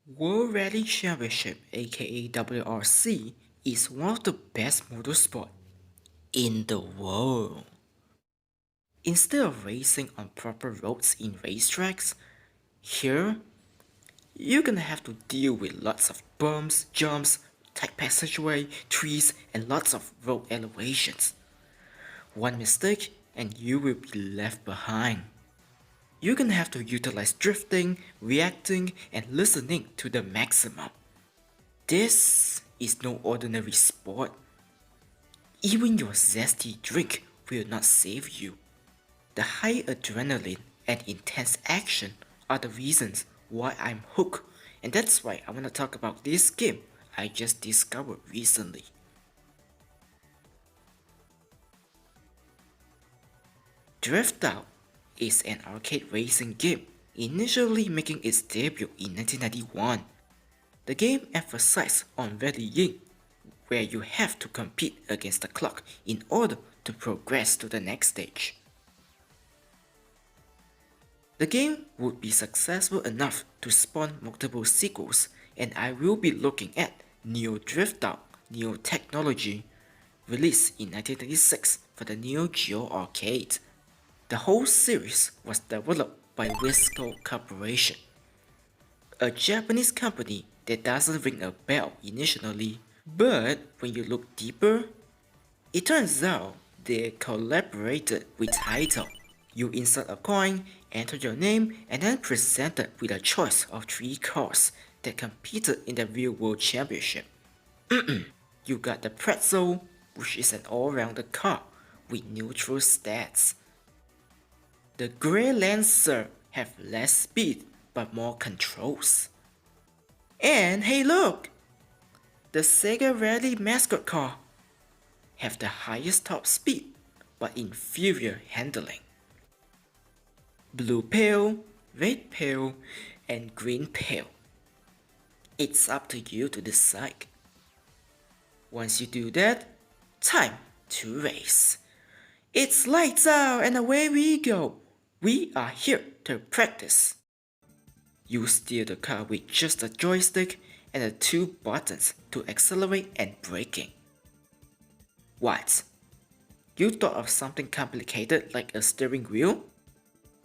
World Rally Championship aka WRC is one of the best motorsport in the world. Instead of racing on proper roads in racetracks, here you're gonna have to deal with lots of bumps, jumps, tight passageway, trees, and lots of road elevations. One mistake and you will be left behind. You're gonna have to utilize drifting, reacting, and listening to the maximum. This is no ordinary sport. Even your zesty drink will not save you. The high adrenaline and intense action are the reasons why I'm hooked, and that's why I wanna talk about this game I just discovered recently. Drift Out is an arcade racing game initially making its debut in 1991. The game emphasized on rallying, where you have to compete against the clock in order to progress to the next stage. The game would be successful enough to spawn multiple sequels, and I will be looking at Neo Drift Out Neo Technology, released in 1996 for the Neo Geo arcade. The whole series was developed by Wisco Corporation, a Japanese company that doesn't ring a bell initially, but when you look deeper, it turns out they collaborated with Taito. You insert a coin, enter your name, and then presented with a choice of 3 cars that competed in the real world championship. You got the Pretzel, which is an all-rounder car with neutral stats. The Grey Lancer have less speed but more controls. And hey look! The Sega Rally mascot car have the highest top speed but inferior handling. Blue Pail, Red Pail, and Green Pail. It's up to you to decide. Once you do that, time to race. It's lights out and away we go. We are here to practice. You steer the car with just a joystick and the 2 buttons to accelerate and braking. What? You thought of something complicated like a steering wheel?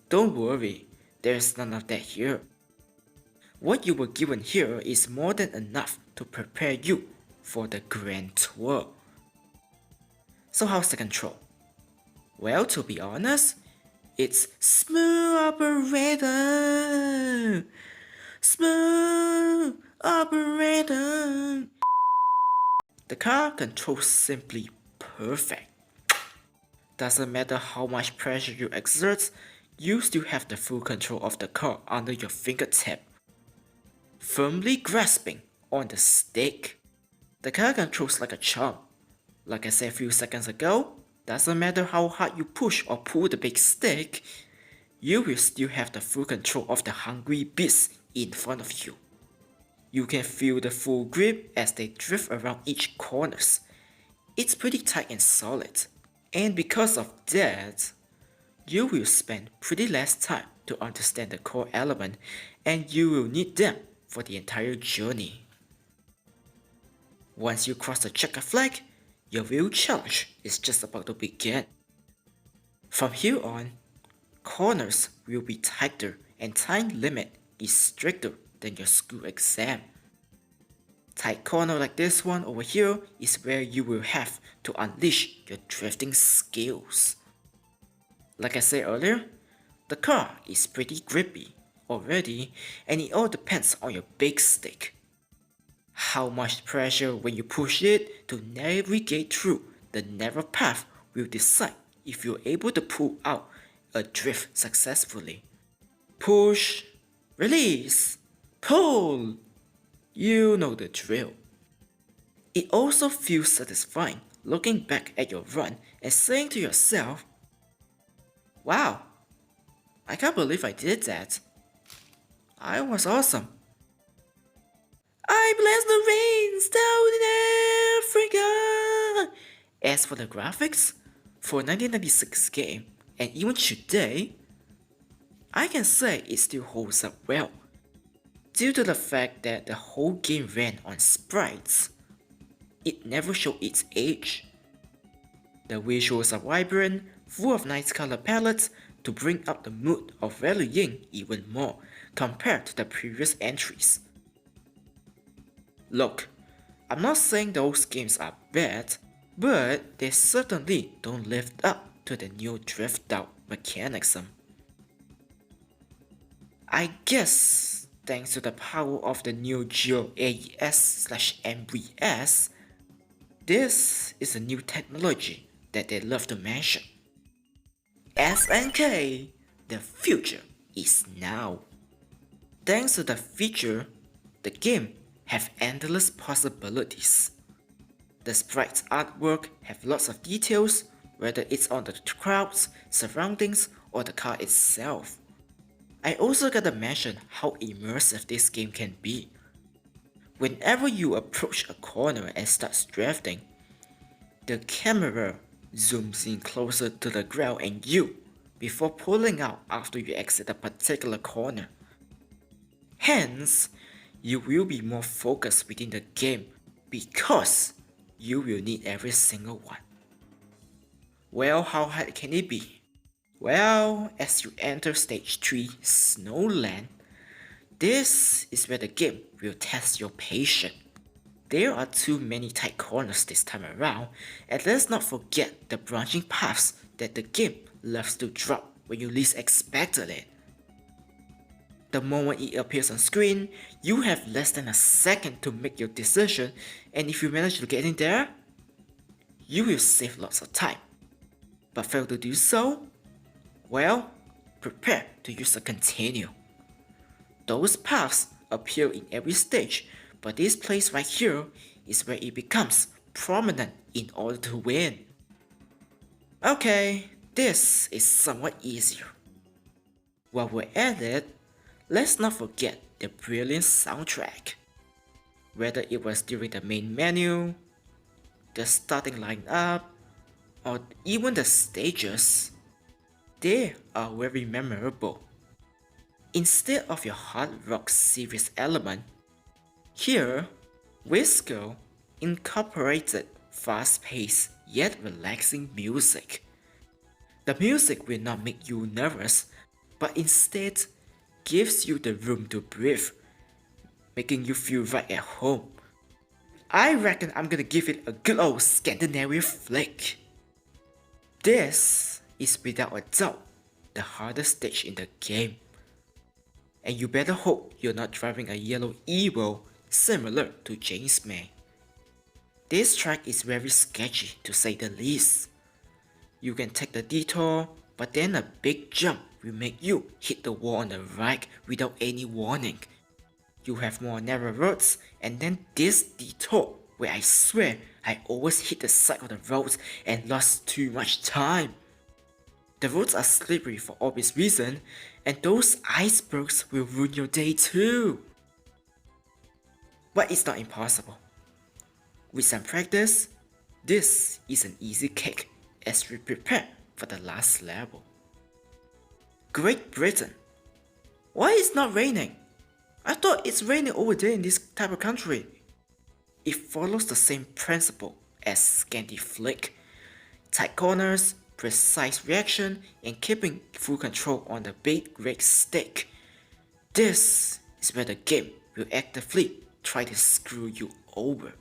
Don't worry, there's none of that here. What you were given here is more than enough to prepare you for the Grand Tour. So how's the control? Well, to be honest, it's smooth operator. Smooth operator. The car controls simply perfect. Doesn't matter how much pressure you exert, you still have the full control of the car under your fingertip. Firmly grasping on the stick. The car controls like a champ. Like I said a few seconds ago, doesn't matter how hard you push or pull the big stick, you will still have the full control of the hungry beast in front of you. You can feel the full grip as they drift around each corners. It's pretty tight and solid, and because of that, you will spend pretty less time to understand the core element, and you will need them for the entire journey. Once you cross the checker flag, your real challenge is just about to begin. From here on, corners will be tighter and time limit is stricter than your school exam. Tight corner like this one over here is where you will have to unleash your drifting skills. Like I said earlier, the car is pretty grippy already, and it all depends on your big stick. How much pressure when you push it to navigate through the narrow path will decide if you're able to pull out a drift successfully. Push, release, pull. You know the drill. It also feels satisfying looking back at your run and saying to yourself, wow, I can't believe I did that. I was awesome. I bless the rains down in Africa. As for the graphics, for a 1996 game, and even today, I can say it still holds up well. Due to the fact that the whole game ran on sprites, it never showed its age. The visuals are vibrant, full of nice color palettes to bring up the mood of rallying even more compared to the previous entries. Look, I'm not saying those games are bad, but they certainly don't live up to the new drift out mechanism. I guess thanks to the power of the new Geo AES/MVS, this is a new technology that they love to mention. SNK, the future is now. Thanks to the feature, the game have endless possibilities. The sprite's artwork have lots of details, whether it's on the crowds, surroundings, or the car itself. I also gotta mention how immersive this game can be. Whenever you approach a corner and starts drifting, the camera zooms in closer to the ground and you before pulling out after you exit a particular corner. Hence, you will be more focused within the game because you will need every single one. Well, how hard can it be? Well, as you enter stage 3 Snowland, this is where the game will test your patience. There are too many tight corners this time around, and let's not forget the branching paths that the game loves to drop when you least expected it. The moment it appears on screen, you have less than a second to make your decision, and if you manage to get in there, you will save lots of time. But fail to do so? Well, prepare to use a continue. Those paths appear in every stage, but this place right here is where it becomes prominent in order to win. Okay, this is somewhat easier. While we're at it, let's not forget the brilliant soundtrack. Whether it was during the main menu, the starting lineup, or even the stages, they are very memorable. Instead of your hard rock series element, here, Whisker incorporated fast-paced yet relaxing music. The music will not make you nervous, but instead gives you the room to breathe, making you feel right at home. I reckon I'm gonna give it a good old Scandinavia flick. This is without a doubt the hardest stage in the game. And you better hope you're not driving a yellow Evo similar to James May. This track is very sketchy to say the least. You can take the detour, but then a big jump will make you hit the wall on the right without any warning. You have more narrow roads, and then this detour where I swear I always hit the side of the roads and lost too much time. The roads are slippery for obvious reason, and those icebergs will ruin your day too. But it's not impossible. With some practice, this is an easy kick as we prepare for the last level. Great Britain. Why is it not raining? I thought it's raining over there in this type of country. It follows the same principle as Scandi Flick. Tight corners, precise reaction, and keeping full control on the bait rig stick. This is where the game will actively try to screw you over.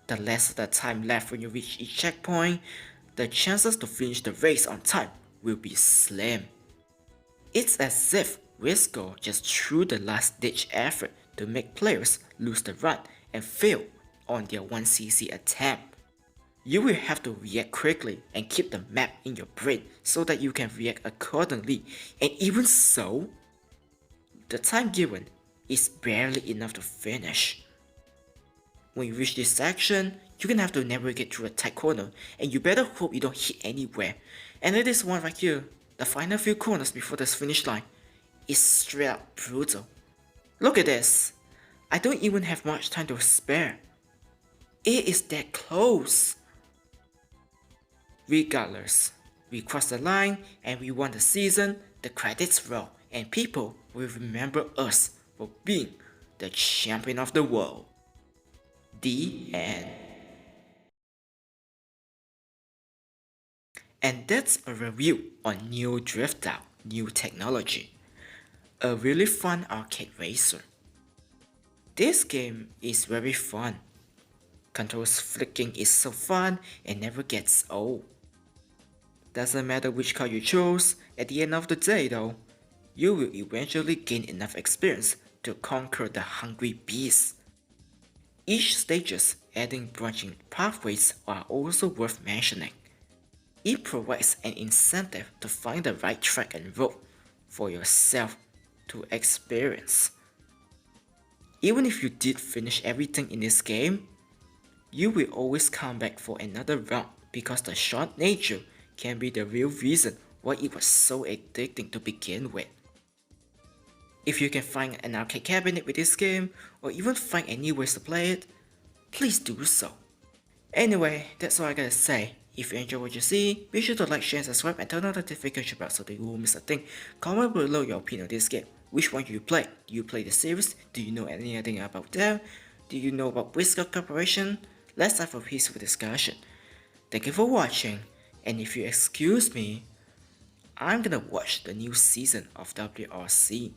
The less of the time left when you reach each checkpoint, the chances to finish the race on time will be slim. It's as if Whisker just threw the last ditch effort to make players lose the run and fail on their 1cc attempt. You will have to react quickly and keep the map in your brain so that you can react accordingly, and even so, the time given is barely enough to finish. When you reach this section, you're gonna have to navigate through a tight corner, and you better hope you don't hit anywhere. And it is one right here, the final few corners before the finish line, is straight up brutal. Look at this, I don't even have much time to spare. It is that close. Regardless, we cross the line and we won the season, the credits roll, and people will remember us for being the champion of the world. The end. And that's a review on New Drift Out, New Technology, a really fun arcade racer. This game is very fun. Controls flicking is so fun and never gets old. Doesn't matter which car you chose, at the end of the day though, you will eventually gain enough experience to conquer the hungry beast. Each stages adding branching pathways are also worth mentioning. It provides an incentive to find the right track and road for yourself to experience. Even if you did finish everything in this game, you will always come back for another round because the short nature can be the real reason why it was so addicting to begin with. If you can find an arcade cabinet with this game, or even find any ways to play it, please do so. Anyway, that's all I gotta say. If you enjoy what you see, be sure to like, share, and subscribe, and turn on the notification bell so that you won't miss a thing. Comment below your opinion on this game. Which one do you play? Do you play the series? Do you know anything about them? Do you know about Whisker Corporation? Let's have a peaceful discussion. Thank you for watching, and if you excuse me, I'm gonna watch the new season of WRC.